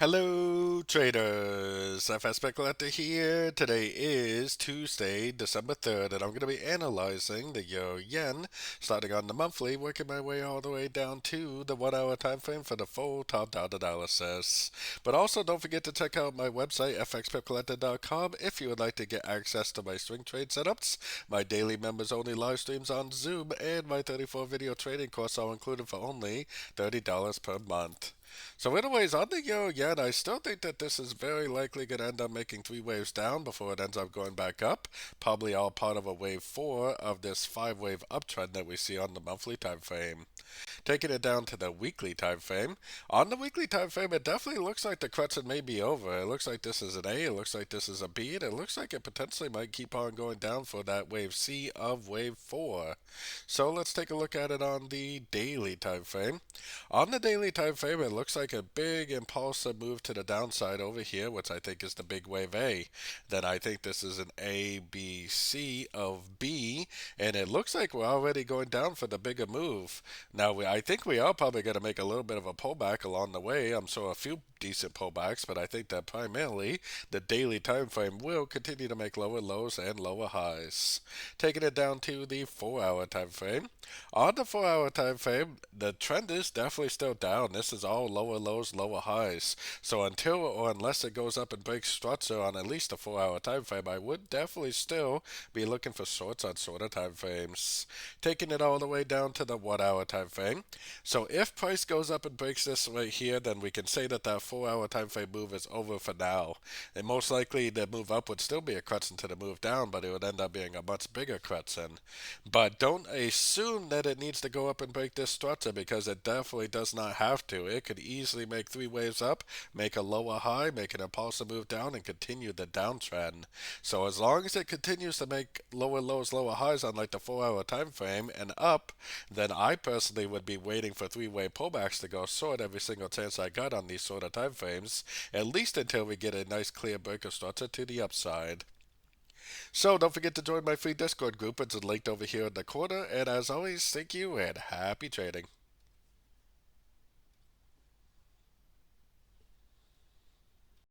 Hello traders, FX Pip Collector here. Today is Tuesday, December 3rd, and I'm going to be analyzing the euro yen, starting on the monthly, working my way all the way down to the 1 hour time frame for the full top-down analysis. But also don't forget to check out my website, fxpipcollector.com, if you would like to get access to my swing trade setups, my daily members only live streams on Zoom, and my 34 video trading course all included for only $30 per month. So anyways, on the euro yen, I still think that this is very likely going to end up making three waves down before it ends up going back up. Probably all part of a wave 4 of this 5 wave uptrend that we see on the monthly time frame. Taking it down to the weekly time frame. On the weekly time frame, it definitely looks like the correction may be over. It looks like this is an A, it looks like this is a B, and it looks like it potentially might keep on going down for that wave C of wave 4. So let's take a look at it on the daily time frame. On the daily time frame, it looks like a big impulsive move to the downside over here, which I think is the big wave A. Then I think this is an A, B, C of B, and it looks like we're already going down for the bigger move. Now, I think we are probably going to make a little bit of a pullback along the way. I'm sure a few decent pullbacks, but I think that primarily the daily time frame will continue to make lower lows and lower highs. Taking it down to the 4 hour time frame. On the 4 hour time frame, the trend is definitely still down. This is all lower lows, lower highs. So until or unless it goes up and breaks structure on at least a 4 hour time frame, I would definitely still be looking for shorts on shorter time frames. Taking it all the way down to the 1 hour time frame. So if price goes up and breaks this right here, then we can say that that 4 hour time frame move is over for now. And most likely the move up would still be a correction to the move down, but it would end up being a much bigger correction. But don't assume that it needs to go up and break this structure, because it definitely does not have to. It could easily make three waves up, make a lower high, make an impulsive move down, and continue the downtrend. So as long as it continues to make lower lows, lower highs on like the 4 hour time frame and up, then I personally would be waiting for three-way pullbacks to go short every single chance I got on these sort of time frames, at least until we get a nice clear break of structure to the upside. So don't forget to join my free Discord group. It's linked over here in the corner. And as always, thank you and happy trading.